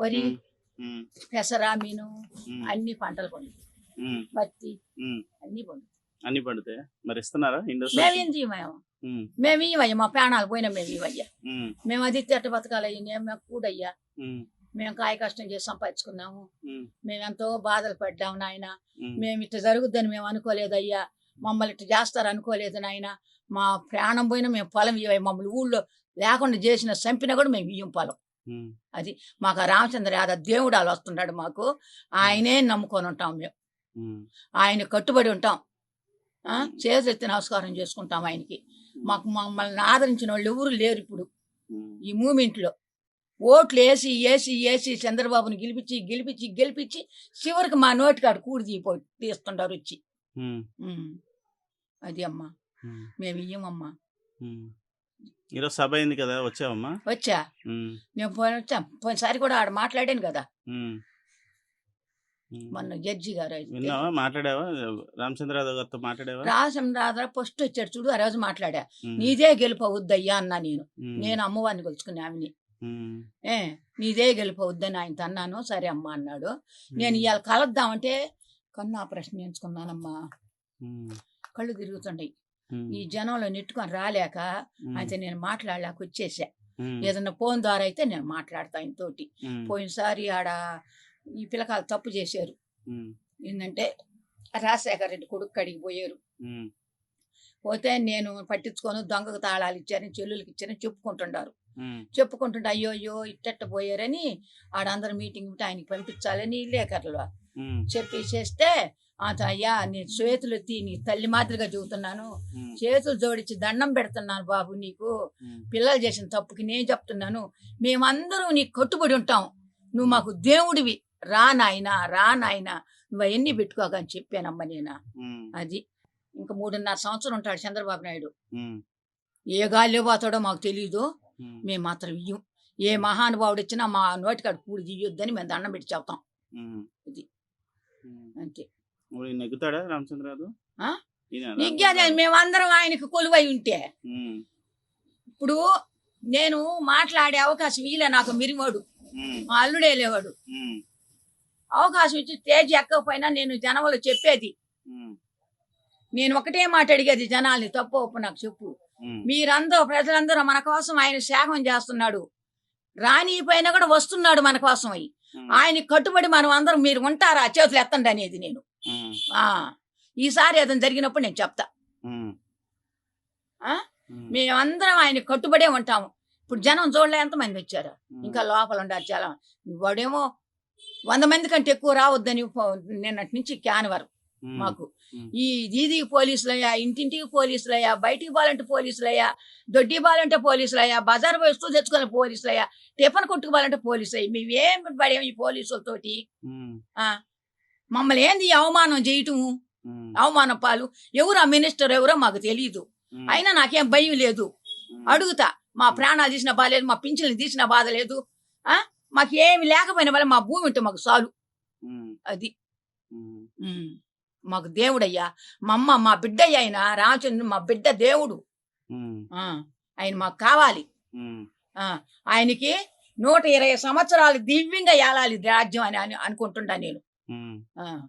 వరి, ఉమ్, పెసరామీను ఉమ్, అన్ని పంటలు పండుతాయి. ఉమ్, పత్తి ఉమ్. అన్ని పండుతాయి. అన్ని పడితే మరి ఇస్తున్నారా మేము ఏం చేయమేమో, మేము ఇవ్వయ్యా, మా ప్రాణాలు పోయినా మేము ఇవ్వయ్యా. మేము అది తిట్ట బతకాలి మేము కూడయ్యా. మేము కాయ కష్టం చేసి సంపాదించుకున్నాము. మేము ఎంతో బాధలు పడ్డాము నాయన. మేము ఇట్లా జరుగుద్దని మేము అనుకోలేదయ్యా. మమ్మల్ని ఇట్లా చేస్తారు అనుకోలేదు నాయన. మా ప్రాణం పోయినా మేము పొలం ఇవ్వయ్య. మమ్మల్ని ఊళ్ళో లేకుండా చేసిన చంపినా కూడా మేము ఇయ్యం పొలం. అది మాకు ఆ రామచంద్ర యాదవ్ దేవుడు వాళ్ళు వస్తున్నాడు మాకు. ఆయనే నమ్ముకొని ఉంటాం మేము. ఆయన కట్టుబడి ఉంటాం. చేతులెత్తి నమస్కారం చేసుకుంటాం ఆయనకి. మాకు మమ్మల్ని ఆదరించిన వాళ్ళు ఎవరు లేరు ఇప్పుడు ఈ మూమెంట్లో. ఓట్లు వేసి వేసి వేసి చంద్రబాబుని గెలిపించి గెలిపించి గెలిపించి చివరికి మా నోటికాడు కూడి తీస్తుంటారు వచ్చి. అది అమ్మా, మేము ఇయ్యమమ్మా. ఈరోజు సభ అయింది కదా, వచ్చావమ్మా? వచ్చా, నేను వచ్చాం. పోయినసారి కూడా ఆడ మాట్లాడాను కదా మొన్న జడ్జి గారు. మాట్లాడావా? రామచంద్ర యాదవ్ గారితో మాట్లాడావా? రామచంద్ర యాదవ్ ఫస్ట్ వచ్చాడు చూడు, ఆ రోజు మాట్లాడా. నీదే గెలుపవుద్దయ్యా అన్నా నేను అమ్మవారిని కొలుచుకుని ఆమెని. నీదే గెలుపవుద్దని ఆయనతో అన్నాను. సరే అమ్మా అన్నాడు. నేను ఇవాళ కలుద్దామంటే కన్ను ఆపరేషన్ చేయించుకున్నానమ్మా. కళ్ళు తిరుగుతుండయి. ఈ జనంలో నెట్టుకొని రాలేక అయితే నేను మాట్లాడలేక వచ్చేసా. ఏదన్నా ఫోన్ ద్వారా అయితే నేను మాట్లాడతా ఆయనతోటి. పోయినసారి ఆడ ఈ పిల్లకాయలు తప్పు చేశారు. ఏంటంటే రాజశేఖర రెడ్డి కొడుకు కడిగి పోయారు. పోతే నేను పట్టించుకొని దొంగకు తాళాలు ఇచ్చారని చెల్లులకి ఇచ్చారని చెప్పుకుంటున్నారు. చెప్పుకుంటుంటే అయ్యో అయ్యో ఇట్టట్ట పోయారని ఆడందరూ మీటింగ్ ఆయనకి పంపించాలని విలేకరులు చెప్పి చేస్తే అయ్యా నీ చేతులు ఎత్తి నీ తల్లి మాదిరిగా చెబుతున్నాను, చేతులు జోడించి దండం పెడుతున్నాను బాబు, నీకు పిల్లలు చేసిన తప్పుకి నేను చెప్తున్నాను, మేమందరం నీకు కట్టుబడి ఉంటాం, నువ్వు మాకు దేవుడివి, రా నాయనా రా నాయనా, నువ్వు అవన్నీ పెట్టుకోకని చెప్పానమ్మ నేను. అది ఇంకా 3.5 సంవత్సరం ఉంటాడు చంద్రబాబు నాయుడు. ఏ గాలిలో పోతాడో మాకు తెలీదు. మేము మాత్రం ఇయ్యం. ఏ మహానుభావుడు ఇచ్చినా మా నోటికాడు కూడి తీయొద్దని మేము దండం పెట్టి చెప్తాం. ఇది అంతే. నెగ్గుతాడా రామచంద్ర యాదవ్? నెగ్గాదే, మేమందరం ఆయనకు కొలువై ఉంటే. ఇప్పుడు నేను మాట్లాడే అవకాశం ఇలే నాకు. మిరిమోడు మా అల్లుడే లేవాడు. అవకాశం ఇచ్చి స్టేజ్ ఎక్కకపోయినా నేను జనంలో చెప్పేది. నేను ఒకటే మాట అడిగేది జనాల్ని, తప్పు ఒప్పు నాకు చెప్పు. మీరందరూ ప్రజలందరూ మన కోసం ఆయన త్యాగం చేస్తున్నాడు, రాని పైన కూడా వస్తున్నాడు మన కోసం. అయి ఆయన కట్టుబడి మనం అందరం మీరు ఉంటారా చేతులు ఎత్తండి అనేది నేను. ఈసారి ఏదైనా జరిగినప్పుడు నేను చెప్తా. మేమందరం ఆయన కట్టుబడే ఉంటాము. ఇప్పుడు జనం చూడలే ఎంతమంది వచ్చారు, ఇంకా లోపల ఉండాలి చాలా. వాడేమో 100 మంది కంటే ఎక్కువ రావద్దని నిన్నటి నుంచి క్యాన్వర్ మాకు. ఈ దీది పోలీసులయ్యా, ఇంటింటికి పోలీసులయ్యా, బయటికి పోవాలంటే పోలీసులయ్యా, దొడ్డి పోవాలంటే పోలీసులయ్యా, బజార్ వస్తువు తెచ్చుకునే పోలీసులయ్యా, టిఫన్ కొట్టుకోవాలంటే పోలీసులయ్యా. మేమేం పడేము ఈ పోలీసులతోటి? మమ్మల్ని ఏంది అవమానం చేయటము, అవమానం పాలు. ఎవరో మినిస్టర్ ఎవరో మాకు తెలియదు, అయినా నాకేం భయం లేదు. అడుగుతా, మా ప్రాణాలు తీసిన బాధ లేదు, మా పింఛన్లు తీసిన బాధ లేదు. మాకు ఏమి లేకపోయినా వల్ల మా భూమి ఉంటే మాకు చాలు. అది మాకు దేవుడయ్యా, మా అమ్మ మా బిడ్డయ్య ఆయన రామచంద్రుడు మా బిడ్డ దేవుడు. ఆయన మాకు కావాలి. ఆయనకి 120 సంవత్సరాలు దివ్యంగా ఏలాలి రాజ్యం అని అనుకుంటున్నా నేను.